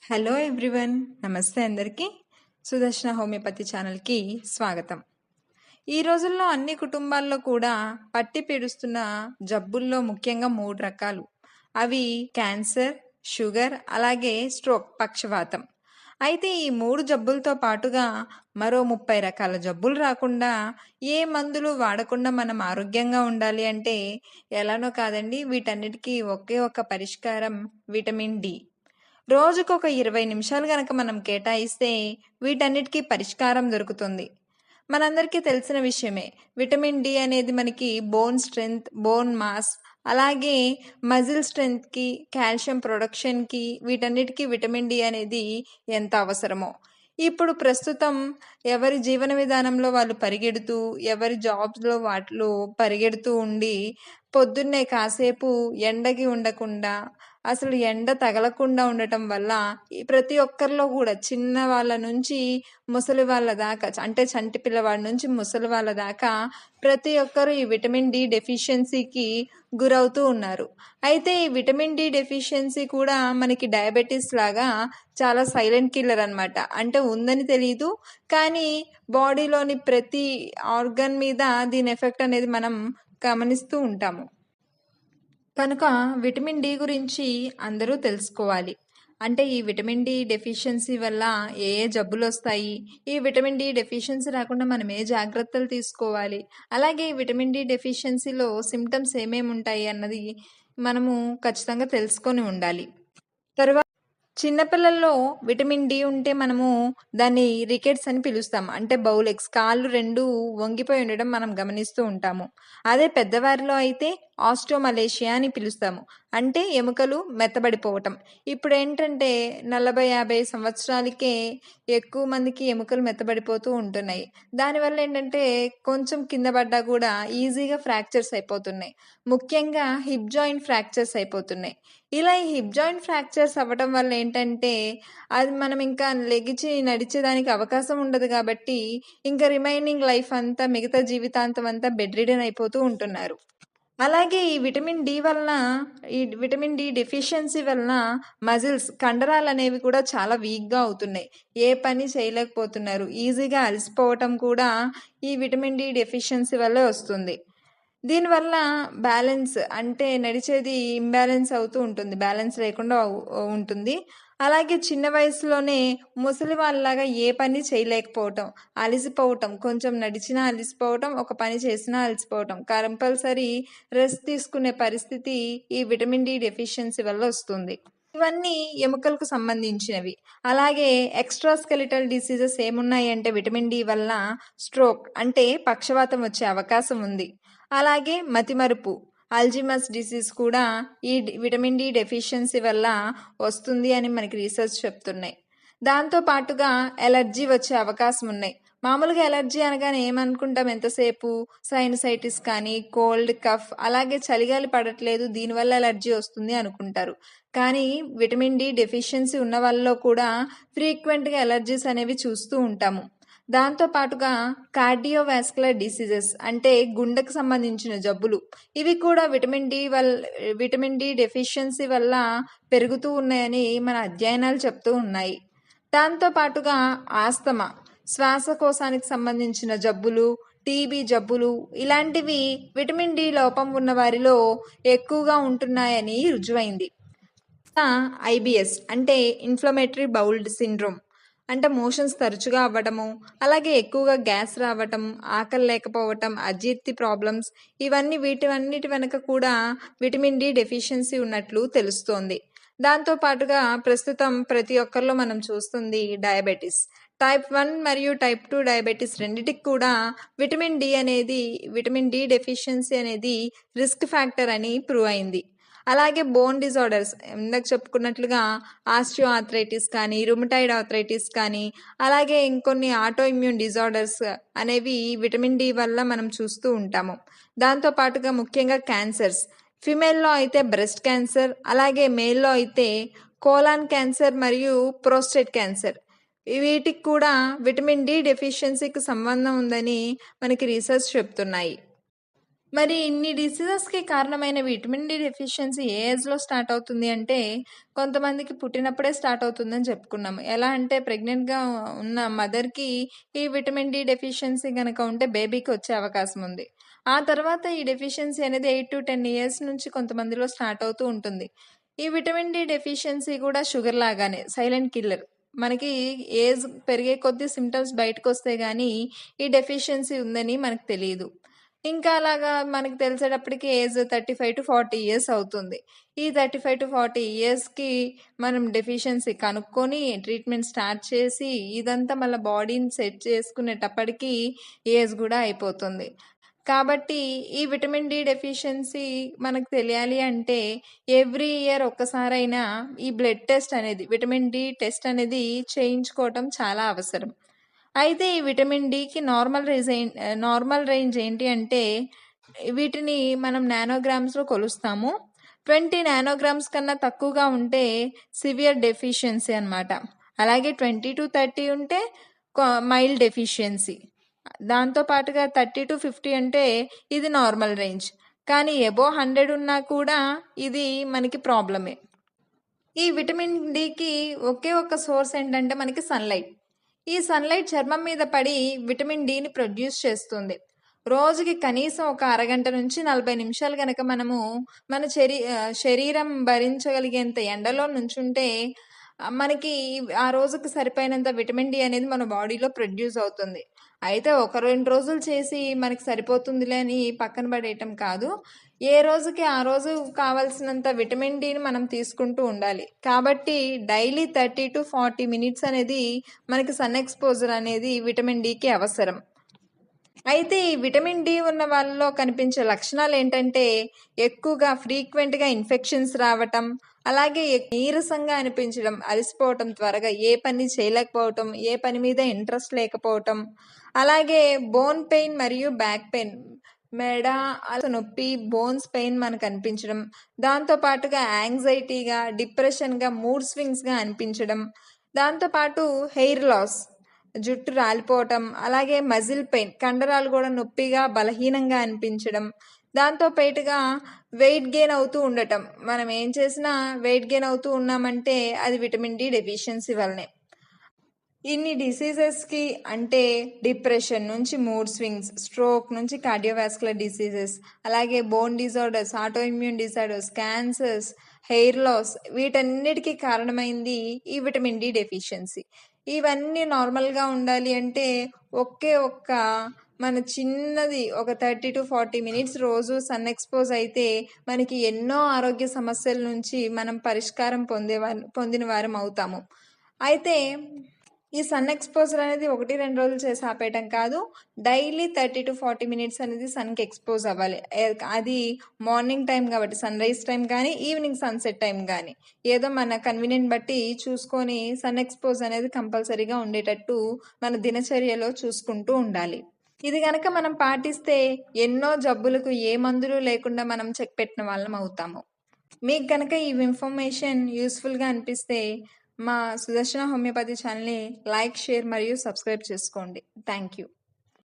Hello everyone, నమస్తే అందరికీ. సుదర్శన homeopathy ఛానల్కి స్వాగతం. ఈ రోజుల్లో అన్ని కుటుంబాల్లో కూడా పట్టి పీడుస్తున్న జబ్బుల్లో ముఖ్యంగా 3 రకాలు. అవి క్యాన్సర్, షుగర్, అలాగే స్ట్రోక్, పక్షవాతం. అయితే ఈ 3 జబ్బులతో పాటుగా మరో 30 రకాల జబ్బులు రాకుండా ఏ మందులు వాడకుండా మనం ఆరోగ్యంగా ఉండాలి అంటే ఎలానో కాదండి, వీటన్నిటికీ ఒకే ఒక పరిష్కారం విటమిన్ డి. రోజుకొక 20 నిమిషాలు గనక మనం కేటాయిస్తే వీటన్నిటికీ పరిష్కారం దొరుకుతుంది. మనందరికీ తెలిసిన విషయమే, విటమిన్ డి అనేది మనకి బోన్ స్ట్రెంగ్త్, బోన్ మాస్, అలాగే మజిల్ స్ట్రెంగ్త్కి, కాల్షియం ప్రొడక్షన్కి, వీటన్నిటికీ విటమిన్ డి అనేది ఎంత అవసరమో. ఇప్పుడు ప్రస్తుతం ఎవరి జీవన విధానంలో వాళ్ళు పరిగెడుతూ, ఎవరి జాబ్స్లో వాటిలో పరిగెడుతూ ఉండి పొద్దున్నే కాసేపు ఎండకి ఉండకుండా, అసలు ఎండ తగలకుండా ఉండటం వల్ల ప్రతి ఒక్కరిలో కూడా చిన్న వాళ్ళ నుంచి ముసలి వాళ్ళ దాకా, అంటే చంటి పిల్లవాడి నుంచి ముసలి వాళ్ళ దాకా ప్రతి ఒక్కరు ఈ విటమిన్ డి డెఫిషియన్సీకి గురవుతూ ఉన్నారు. అయితే ఈ విటమిన్ డి డెఫిషియన్సీ కూడా మనకి డయాబెటీస్ లాగా చాలా సైలెంట్ కిల్లర్ అనమాట. అంటే ఉందని తెలియదు, కానీ బాడీలోని ప్రతి ఆర్గన్ మీద దీని ఎఫెక్ట్ అనేది మనం గమనిస్తూ ఉంటాము. కనుక విటమిన్ డి గురించి అందరూ తెలుసుకోవాలి. అంటే ఈ విటమిన్ డి డెఫిషియన్సీ వల్ల ఏ ఏ జబ్బులు వస్తాయి, ఈ విటమిన్ డి డెఫిషియన్సీ రాకుండా మనం ఏ జాగ్రత్తలు తీసుకోవాలి, అలాగే ఈ విటమిన్ డి డెఫిషియన్సీలో సిమ్టమ్స్ ఏమేమి ఉంటాయి అన్నది మనము ఖచ్చితంగా తెలుసుకొని ఉండాలి. తర్వాత చిన్నపిల్లల్లో విటమిన్ డి ఉంటే మనము దాన్ని రికెట్స్ అని పిలుస్తాం. అంటే బౌలెగ్స్, కాళ్ళు 2 వంగిపోయి ఉండడం మనం గమనిస్తూ ఉంటాము. అదే పెద్దవారిలో అయితే ఆస్టియోమలేషియా అని పిలుస్తాము. అంటే ఎముకలు మెత్తబడిపోవటం. ఇప్పుడు ఏంటంటే 40-50 సంవత్సరాలకే ఎక్కువ మందికి ఎముకలు మెత్తబడిపోతూ ఉంటున్నాయి. దానివల్ల ఏంటంటే కొంచెం కింద పడ్డా కూడా ఈజీగా ఫ్రాక్చర్స్ అయిపోతున్నాయి. ముఖ్యంగా హిప్ జాయింట్ ఫ్రాక్చర్స్ అయిపోతున్నాయి. ఇలా ఈ హిప్ జాయింట్ ఫ్రాక్చర్స్ అవ్వటం వల్ల ఏంటంటే అది మనం ఇంకా లెగిచి నడిచేదానికి అవకాశం ఉండదు కాబట్టి ఇంకా రిమైనింగ్ లైఫ్ అంతా, మిగతా జీవితాంతం అంతా బెడ్ రిడెన్ అయిపోతూ ఉంటున్నారు. అలాగే ఈ విటమిన్ డి డెఫిషియన్సీ వలన మజిల్స్, కండరాలు అనేవి కూడా చాలా వీక్గా అవుతున్నాయి. ఏ పని చేయలేకపోతున్నారు. ఈజీగా అలసిపోవటం కూడా ఈ విటమిన్ డి డెఫిషియన్సీ వల్లే వస్తుంది. దీనివల్ల బ్యాలెన్స్, అంటే నడిచేది ఇంబ్యాలెన్స్ అవుతూ ఉంటుంది, బ్యాలెన్స్ లేకుండా ఉంటుంది. అలాగే చిన్న వయసులోనే ముసలి వాళ్ళలాగా ఏ పని చేయలేకపోవటం, అలసిపోవటం, కొంచెం నడిచినా అలసిపోవటం, ఒక పని చేసినా అలసిపోవటం, కంపల్సరీ రెస్ట్ తీసుకునే పరిస్థితి ఈ విటమిన్ డి డెఫిషియన్సీ వల్ల వస్తుంది. ఇవన్నీ ఎముకలకు సంబంధించినవి. అలాగే ఎక్స్ట్రా స్కెలిటల్ డిసీజెస్ ఏమున్నాయి అంటే విటమిన్ డి వల్ల స్ట్రోక్, అంటే పక్షవాతం వచ్చే అవకాశం ఉంది. అలాగే మతిమరుపు, అల్జీమర్స్ డిసీజ్ కూడా ఈ విటమిన్ డి డెఫిషియన్సీ వల్ల వస్తుంది అని మనకి రీసెర్చ్ చెప్తున్నాయి. దాంతో పాటుగా ఎలర్జీ వచ్చే అవకాశం ఉన్నాయి. మామూలుగా ఎలర్జీ అనగానే ఏమనుకుంటాం, ఎంతసేపు సైనసైటిస్ కానీ, కోల్డ్, కఫ్, అలాగే చలిగాలి పడట్లేదు దీనివల్ల ఎలర్జీ వస్తుంది అనుకుంటారు. కానీ విటమిన్ డి డెఫిషియన్సీ ఉన్న వాళ్ళలో కూడా ఫ్రీక్వెంట్గా ఎలర్జీస్ అనేవి చూస్తూ ఉంటాము. దాంతో పాటుగా కార్డియోవాస్కులర్ డిసీజెస్, అంటే గుండెకు సంబంధించిన జబ్బులు, ఇవి కూడా విటమిన్ డి డెఫిషియన్సీ వల్ల పెరుగుతూ ఉన్నాయని మన అధ్యయనాలు చెప్తూ ఉన్నాయి. దాంతో పాటుగా ఆస్తమా, శ్వాసకోశానికి సంబంధించిన జబ్బులు, టీబీ జబ్బులు, ఇలాంటివి విటమిన్ డి లోపం ఉన్న వారిలో ఎక్కువగా ఉంటున్నాయని రుజువైంది. ఐబిఎస్, అంటే ఇన్ఫ్లమేటరీ బౌల్ సిండ్రోమ్, అంటే మోషన్స్ తరచుగా అవ్వటము, అలాగే ఎక్కువగా గ్యాస్ రావటం, ఆకలి లేకపోవటం, అజీర్తి ప్రాబ్లమ్స్, వీటన్నిటి వెనుక కూడా విటమిన్ డి డెఫిషియన్సీ ఉన్నట్లు తెలుస్తోంది. దాంతో పాటుగా ప్రస్తుతం ప్రతి ఒక్కరిలో మనం చూస్తుంది డయాబెటీస్. టైప్ 1 మరియు టైప్ 2 డయాబెటీస్ రెండిటికి కూడా విటమిన్ డి డెఫిషియన్సీ అనేది రిస్క్ ఫ్యాక్టర్ అని ప్రూవ్ అయింది. అలాగే బోన్ డిజార్డర్స్, ఇందాక చెప్పుకున్నట్లుగా ఆస్టియో ఆర్థరైటిస్ కానీ, రుమటాయిడ్ ఆర్థరైటిస్ కానీ, అలాగే ఇంకొన్ని ఆటో ఇమ్యూన్ డిజార్డర్స్ అనేవి విటమిన్ డి వల్ల మనం చూస్తూ ఉంటాము. దాంతో పాటుగా ముఖ్యంగా క్యాన్సర్స్, ఫిమేల్లో అయితే బ్రెస్ట్ క్యాన్సర్, అలాగే మేల్లో అయితే కోలాన్ క్యాన్సర్ మరియు ప్రోస్టేట్ క్యాన్సర్, వీటికి కూడా విటమిన్ డి డెఫిషియన్సీకి సంబంధం ఉందని మనకి రీసెర్చ్ చెప్తున్నాయి. మరి ఇన్ని డిసీజెస్‌కి కారణమైన విటమిన్ డి డెఫిషియన్సీ ఏ ఏజ్‌లో స్టార్ట్ అవుతుంది అంటే, కొంతమందికి పుట్టినప్పుడే స్టార్ట్ అవుతుందని చెప్పుకున్నాము. ఎలా అంటే ప్రెగ్నెంట్‌గా ఉన్న మదర్‌కి ఈ విటమిన్ డి డెఫిషియన్సీ గనక ఉంటే బేబీకి వచ్చే అవకాశం ఉంది. ఆ తర్వాత ఈ డెఫిషియన్సీ అనేది 8-10 ఇయర్స్ నుంచి కొంతమందిలో స్టార్ట్ అవుతూ ఉంటుంది. ఈ విటమిన్ డి డెఫిషియన్సీ కూడా షుగర్ లాగానే సైలెంట్ కిల్లర్. మనకి ఏజ్ పెరిగే కొద్దీ సింప్టమ్స్ బయటకొస్తే గానీ, ఈ డెఫిషియన్సీ ఉందని మనకు తెలీదు. ఇంకా అలాగా మనకి తెలిసేటప్పటికి ఏజ్ 35-40 ఇయర్స్ అవుతుంది. ఈ 35-40 ఇయర్స్‌కి మనం డెఫిషియన్సీ కనుక్కొని ట్రీట్మెంట్ స్టార్ట్ చేసి ఇదంతా మళ్ళా బాడీని సెట్ చేసుకునేటప్పటికి ఏజ్ గూడా అయిపోతుంది. కాబట్టి ఈ విటమిన్ డి డెఫిషియన్సీ మనకు తెలియాలి అంటే ఎవ్రీ ఇయర్ ఒక్కసారైనా ఈ బ్లడ్ టెస్ట్ అనేది విటమిన్ డి టెస్ట్ అనేది చేయించుకోవటం చాలా అవసరం. అయితే ఈ విటమిన్ డికి నార్మల్ రేంజ్ ఏంటి అంటే వీటిని మనం నానోగ్రామ్స్‌లో కొలుస్తాము. 20 నానోగ్రామ్స్ కన్నా తక్కువగా ఉంటే సివియర్ డెఫిషియన్సీ అన్నమాట. అలాగే 20-30 ఉంటే మైల్డ్ డెఫిషియన్సీ. దాంతో పాటుగా 30-50 అంటే ఇది నార్మల్ రేంజ్. కానీ అబోవ్ 100 ఉన్నా కూడా ఇది మనకి ప్రాబ్లమే. ఈ విటమిన్ డికి ఒకే ఒక్క సోర్స్ ఏంటంటే మనకి సన్‌లైట్. ఈ సన్‌లైట్ చర్మం మీద పడి విటమిన్ డిని ప్రొడ్యూస్ చేస్తుంది. రోజుకి కనీసం ఒక అరగంట నుంచి 40 నిమిషాలు గనక మనము మన శరీరం భరించగలిగేంత ఎండలో నుంచుంటే మనకి ఆ రోజుకి సరిపోయినంత విటమిన్ డి అనేది మన బాడీలో ప్రొడ్యూస్ అవుతుంది. అయితే ఒక 2 రోజులు చేసి మనకి సరిపోతుందిలే అని పక్కన పడేయటం కాదు. ఏ రోజుకి ఆ రోజు కావాల్సినంత విటమిన్ డిని మనం తీసుకుంటూ ఉండాలి. కాబట్టి డైలీ 30-40 మినిట్స్ అనేది మనకి సన్ ఎక్స్‌పోజర్ అనేది విటమిన్ డికి అవసరం. అయితే ఈ విటమిన్ డి ఉన్న వాళ్ళలో కనిపించే లక్షణాలేంటంటే, ఎక్కువగా ఫ్రీక్వెంట్‌గా ఇన్ఫెక్షన్స్ రావటం, అలాగే నీరసంగా అనిపించడం, అలసిపోవటం, త్వరగా ఏ పని చేయలేకపోవటం, ఏ పని మీద ఇంట్రెస్ట్ లేకపోవటం, అలాగే బోన్ పెయిన్ మరియు బ్యాక్ పెయిన్, మెడ నొప్పి, బోన్స్ పెయిన్ మనకు అనిపించడం, దాంతో పాటుగా యాంగ్జైటీగా, డిప్రెషన్‌గా, మూడ్ స్వింగ్స్‌గా అనిపించడం, దాంతో పాటు హెయిర్ లాస్ జుట్టు రాలిపోవటం, అలాగే మజిల్ పెయిన్ కండరాలు కూడా నొప్పిగా, బలహీనంగా అనిపించడం, దాంతో పాటుగా వెయిట్ గెయిన్ అవుతూ ఉండటం. మనం ఏం చేసినా వెయిట్ గెయిన్ అవుతూ ఉన్నామంటే అది విటమిన్ డి డెఫిషియన్సీ వల్లనే. ఇన్ని డిసీజెస్‌కి అంటే డిప్రెషన్ నుంచి మూడ్ స్వింగ్స్, స్ట్రోక్ నుంచి కార్డియోవాస్కులర్ డిసీజెస్, అలాగే bone disorders, autoimmune disorders, cancers, hair loss వీటన్నిటికీ కారణమైంది ఈ విటమిన్ డి డెఫిషియన్సీ. ఇవన్నీ నార్మల్‌గా ఉండాలి అంటే ఒకే ఒక్క మన చిన్నది ఒక 30-40 మినిట్స్ రోజు సన్ ఎక్స్‌పోజ్ అయితే మనకి ఎన్నో ఆరోగ్య సమస్యల నుంచి మనం పరిష్కారం పొందిన వారం అవుతాము. అయితే ఈ సన్ ఎక్స్‌పోజర్ అనేది 1-2 రోజులు చేసి ఆపేయటం కాదు. డైలీ 30-40 మినిట్స్ అనేది సన్‌కి ఎక్స్‌పోజ్ అవ్వాలి. అది మార్నింగ్ టైం కాబట్టి సన్‌రైజ్ టైం గానీ, ఈవినింగ్ సన్‌సెట్ టైం గానీ, ఏదో మన కన్వీనియంట్ బట్టి చూసుకొని సన్ ఎక్స్‌పోజ్ అనేది కంపల్సరీగా ఉండేటట్టు మన దినచర్యలో చూసుకుంటూ ఉండాలి. ఇది గనక మనం పాటిస్తే ఎన్నో జబ్బులకు ఏ మందులు లేకుండా మనం చెక్ పెట్టిన వాళ్ళం అవుతాము. మీకు గనక ఈ ఇన్ఫర్మేషన్ యూస్‌ఫుల్‌గా అనిపిస్తే మా సుదర్శన హోమియోపతి ఛానల్‌ని లైక్, షేర్ మరియు సబ్స్క్రైబ్ చేసుకోండి. Thank you.